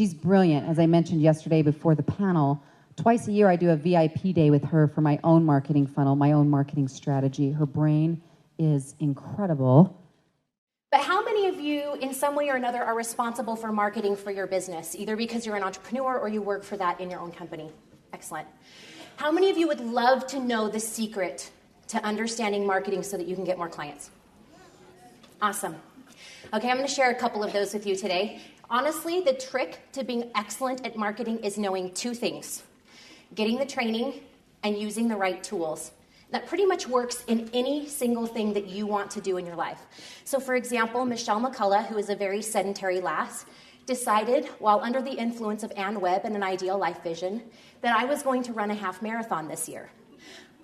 she's brilliant. As I mentioned yesterday before the panel, twice a year I do a VIP day with her for my own marketing funnel, my own marketing strategy. Her brain is incredible. But how many of you, in some way or another, are responsible for marketing for your business, either because you're an entrepreneur or you work for that in your own company? Excellent. How many of you would love to know the secret to understanding marketing so that you can get more clients? Awesome. Okay, I'm going to share a couple of those with you today. Honestly, the trick to being excellent at marketing is knowing two things: getting the training and using the right tools. That pretty much works in any single thing that you want to do in your life. So for example, Michelle McCullough, who is a very sedentary lass, decided, while under the influence of Ann Webb and an ideal life vision, that I was going to run a half marathon this year.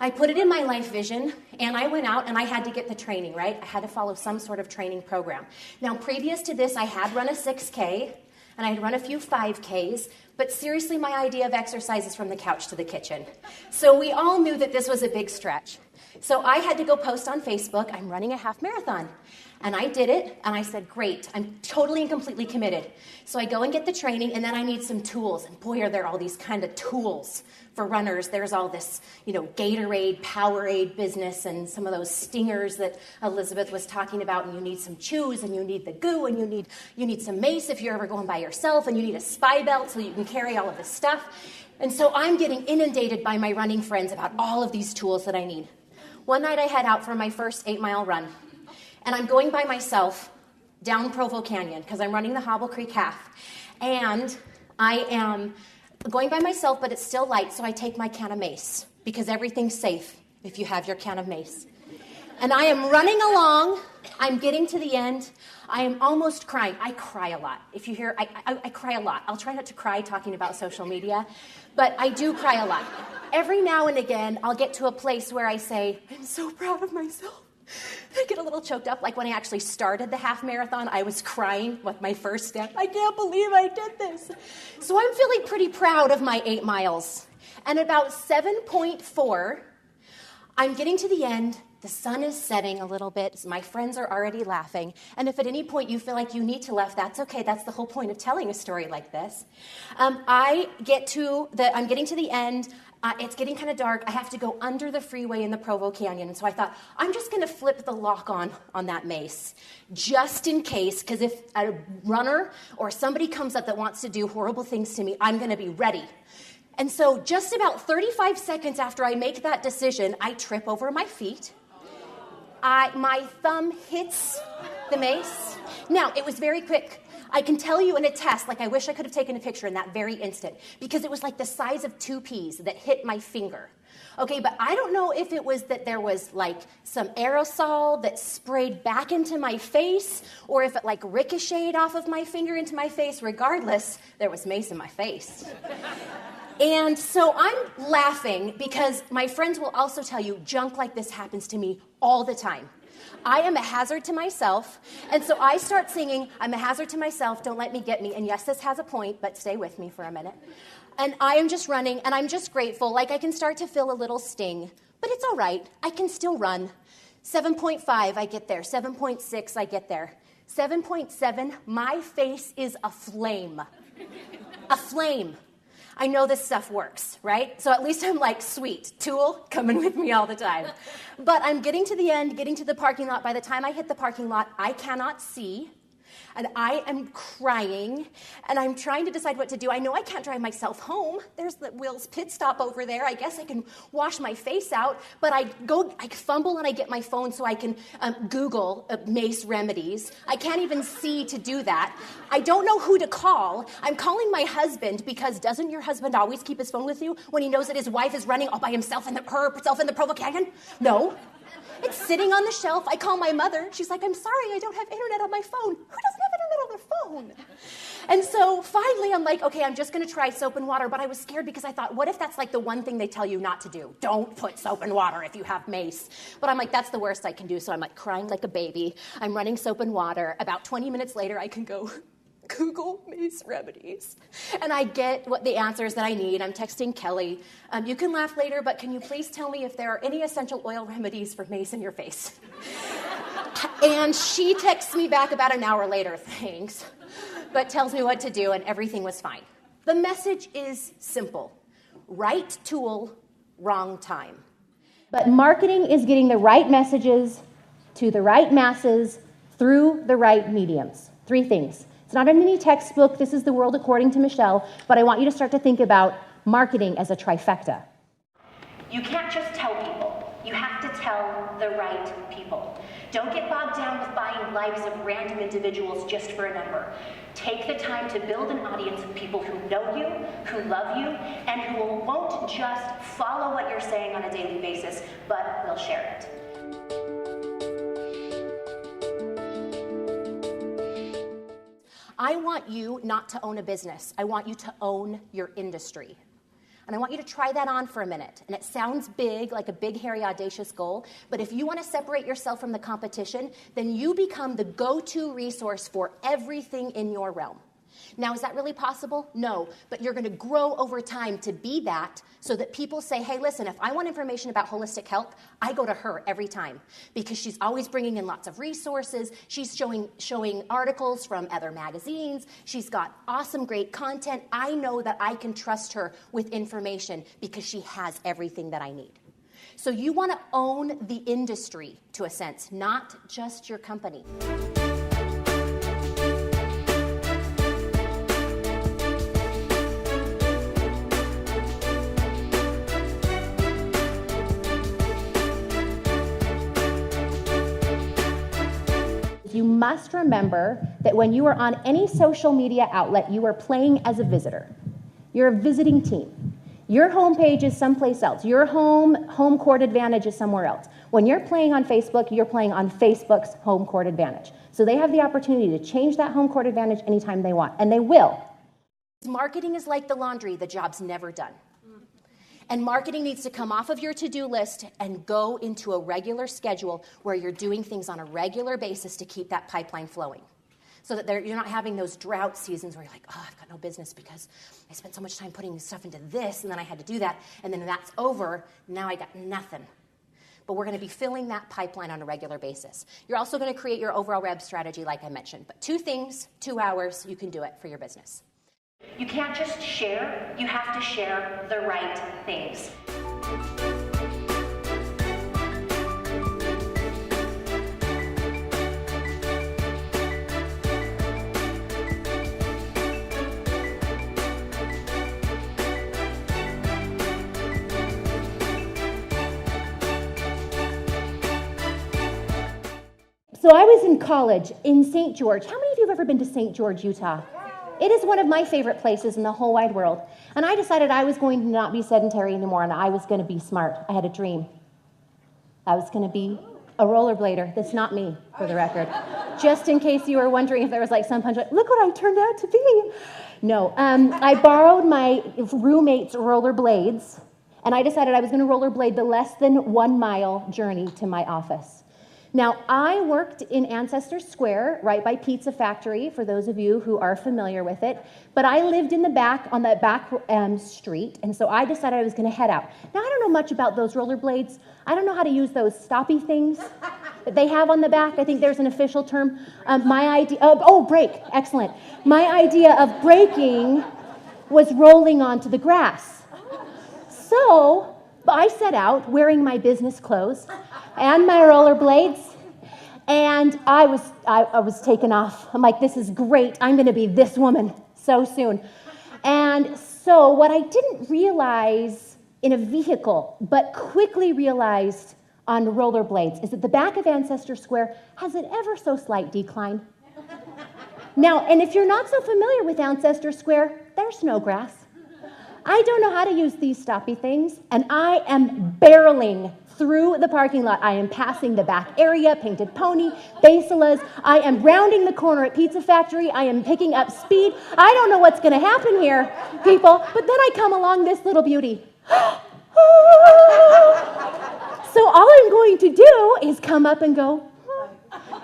I put it in my life vision, and I went out and I had to get the training, right? I had to follow some sort of training program. Now, previous to this, I had run a 6K, and I had run a few 5Ks, but seriously, my idea of exercise is from the couch to the kitchen. So we all knew that this was a big stretch. So I had to go post on Facebook, I'm running a half marathon. And I did it, and I said, great, I'm totally and completely committed. So I go and get the training, and then I need some tools. And boy, are there all these kind of tools for runners. There's all this, Gatorade, Powerade business, and some of those stingers that Elizabeth was talking about. And you need some chews, and you need the goo, and you need some mace if you're ever going by yourself, and you need a spy belt so you can carry all of this stuff. And so I'm getting inundated by my running friends about all of these tools that I need. One night I head out for my first 8-mile run. And I'm going by myself down Provo Canyon because I'm running the Hobble Creek Half. And I am going by myself, but it's still light, so I take my can of mace because everything's safe if you have your can of mace. And I am running along. I'm getting to the end. I am almost crying. I cry a lot. If you hear, I cry a lot. I'll try not to cry talking about social media, but I do cry a lot. Every now and again, I'll get to a place where I say, I'm so proud of myself. I get a little choked up, like when I actually started the half marathon, I was crying with my first step. I can't believe I did this. So I'm feeling pretty proud of my 8 miles. And about 7.4, I'm getting to the end. The sun is setting a little bit. My friends are already laughing. And if at any point you feel like you need to laugh, that's okay. That's the whole point of telling a story like this. I'm getting to the end. It's getting kind of dark. I have to go under the freeway in the Provo Canyon. And so I thought, I'm just going to flip the lock on that mace, just in case, because if a runner or somebody comes up that wants to do horrible things to me, I'm going to be ready. And so just about 35 seconds after I make that decision, I trip over my feet. My thumb hits the mace. Now, it was very quick. I can tell you in a test, I wish I could have taken a picture in that very instant, because it was like the size of 2 peas that hit my finger. Okay, but I don't know if it was that there was some aerosol that sprayed back into my face, or if it ricocheted off of my finger into my face. Regardless, there was mace in my face. And so I'm laughing because my friends will also tell you junk like this happens to me all the time. I am a hazard to myself, and so I start singing, I'm a hazard to myself, don't let me get me. And yes, this has a point, but stay with me for a minute. And I am just running, and I'm just grateful. I can start to feel a little sting, but it's all right. I can still run. 7.5, I get there. 7.6, I get there. 7.7, my face is aflame. A flame. I know this stuff works, right? So at least I'm sweet, tool coming with me all the time. But I'm getting to the end, getting to the parking lot. By the time I hit the parking lot, I cannot see. And I am crying, and I'm trying to decide what to do. I know I can't drive myself home. There's the Will's pit stop over there. I guess I can wash my face out. But I fumble, and I get my phone so I can Google mace remedies. I can't even see to do that. I don't know who to call. I'm calling my husband, because doesn't your husband always keep his phone with you when he knows that his wife is running all by herself in the Provo Canyon? No. It's sitting on the shelf. I call my mother. She's like, I'm sorry, I don't have internet on my phone. Who doesn't have internet on their phone? And so finally I'm like, okay, I'm just going to try soap and water. But I was scared because I thought, what if that's the one thing they tell you not to do? Don't put soap and water if you have mace. But I'm like, that's the worst I can do. So I'm crying like a baby. I'm running soap and water. About 20 minutes later, I can go Google mace remedies. And I get what the answers that I need. I'm texting Kelly. You can laugh later, but can you please tell me if there are any essential oil remedies for mace in your face? And she texts me back about an hour later, thanks. but tells me what to do, and everything was fine. The message is simple. Right tool, wrong time. But marketing is getting the right messages to the right masses through the right mediums. 3 things. It's not in any textbook. This is the world according to Michelle, but I want you to start to think about marketing as a trifecta. You can't just tell people. You have to tell the right people. Don't get bogged down with buying lives of random individuals just for a number. Take the time to build an audience of people who know you, who love you, and who won't just follow what you're saying on a daily basis, but will share it. I want you not to own a business. I want you to own your industry. And I want you to try that on for a minute. And it sounds big, like a big, hairy, audacious goal, but if you want to separate yourself from the competition, then you become the go-to resource for everything in your realm. Now, is that really possible? No, but you're going to grow over time to be that so that people say, hey, listen, if I want information about holistic health, I go to her every time because she's always bringing in lots of resources. She's showing articles from other magazines. She's got awesome, great content. I know that I can trust her with information because she has everything that I need. So you want to own the industry to a sense, not just your company. You must remember that when you are on any social media outlet, you are playing as a visitor. You're a visiting team. Your homepage is someplace else. Your home court advantage is somewhere else. When you're playing on Facebook, you're playing on Facebook's home court advantage. So they have the opportunity to change that home court advantage anytime they want, and they will. Marketing is like the laundry, the job's never done. And marketing needs to come off of your to-do list and go into a regular schedule where you're doing things on a regular basis to keep that pipeline flowing. So that you're not having those drought seasons where you're like, oh, I've got no business because I spent so much time putting stuff into this, and then I had to do that, and then that's over, now I got nothing. But we're going to be filling that pipeline on a regular basis. You're also going to create your overall web strategy like I mentioned. But 2 things, 2 hours, you can do it for your business. You can't just share, you have to share the right things. So I was in college in St. George. How many of you have ever been to St. George, Utah? It is one of my favorite places in the whole wide world. And I decided I was going to not be sedentary anymore, and I was going to be smart. I had a dream. I was going to be a rollerblader. That's not me, for the record. Just in case you were wondering if there was like some punch, look what I turned out to be. No, I borrowed my roommate's rollerblades, and I decided I was going to rollerblade the less than 1 mile journey to my office. Now, I worked in Ancestor Square, right by Pizza Factory, for those of you who are familiar with it, but I lived in the back, on that back street, and so I decided I was going to head out. Now, I don't know much about those rollerblades. I don't know how to use those stoppy things that they have on the back. I think there's an official term. My idea, brake, excellent. My idea of braking was rolling onto the grass. So, I set out wearing my business clothes and my rollerblades, and I was taken off. I'm like, this is great. I'm going to be this woman so soon. And so what I didn't realize in a vehicle, but quickly realized on rollerblades, is that the back of Ancestor Square has an ever so slight decline. Now, and if you're not so familiar with Ancestor Square, there's no grass. I don't know how to use these stoppy things, and I am barreling through the parking lot. I am passing the back area, Painted Pony, Basilas. I am rounding the corner at Pizza Factory. I am picking up speed. I don't know what's going to happen here, people, but then I come along this little beauty. So all I'm going to do is come up and go,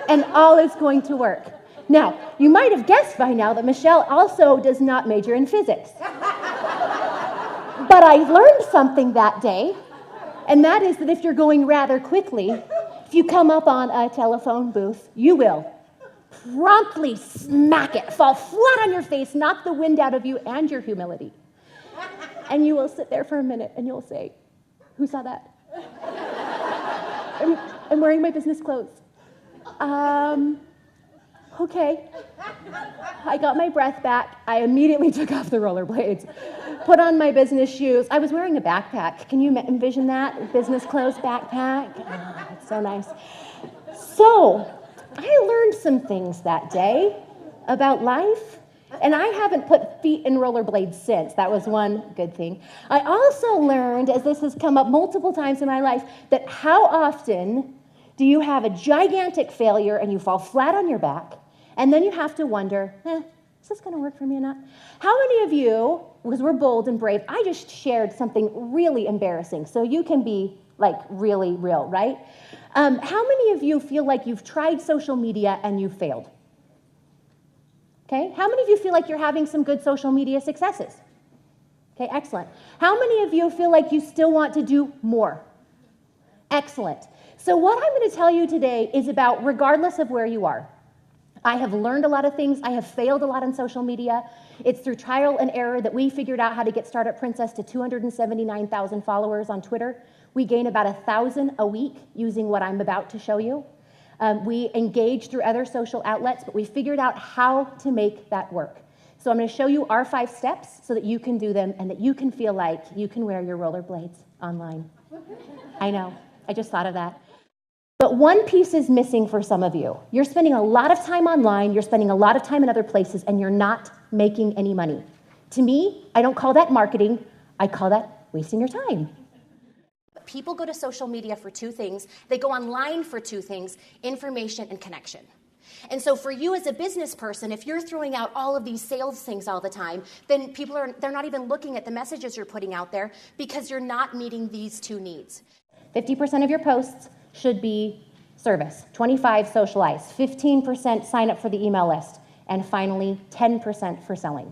and all is going to work. Now, you might have guessed by now that Michelle also does not major in physics. But I learned something that day, and that is that if you're going rather quickly, if you come up on a telephone booth, you will promptly smack it, fall flat on your face, knock the wind out of you and your humility. And you will sit there for a minute and you'll say, who saw that? I'm wearing my business clothes. Okay. I got my breath back. I immediately took off the rollerblades, put on my business shoes. I was wearing a backpack. Can you envision that? Business clothes backpack. Oh, it's so nice. So, I learned some things that day about life, and I haven't put feet in rollerblades since. That was one good thing. I also learned, as this has come up multiple times in my life, that how often do you have a gigantic failure and you fall flat on your back, and then you have to wonder, is this going to work for me or not? How many of you, because we're bold and brave, I just shared something really embarrassing, so you can be like really real, right? How many of you feel like you've tried social media and you failed? Okay, how many of you feel like you're having some good social media successes? Okay, excellent. How many of you feel like you still want to do more? Excellent. So what I'm going to tell you today is about regardless of where you are. I have learned a lot of things. I have failed a lot on social media. It's through trial and error that we figured out how to get Startup Princess to 279,000 followers on Twitter. We gain about 1,000 a week using what I'm about to show you. We engage through other social outlets, but we figured out how to make that work. So I'm going to show you our 5 steps so that you can do them and that you can feel like you can wear your rollerblades online. I know. I just thought of that. But one piece is missing for some of you. You're spending a lot of time online, you're spending a lot of time in other places, and you're not making any money. To me, I don't call that marketing, I call that wasting your time. People go to social media for 2 things. They go online for 2 things, information and connection. And so for you as a business person, if you're throwing out all of these sales things all the time, then they're not even looking at the messages you're putting out there because you're not meeting these 2 needs. 50% of your posts should be service, 25% socialize, 15% sign up for the email list, and finally 10% for selling.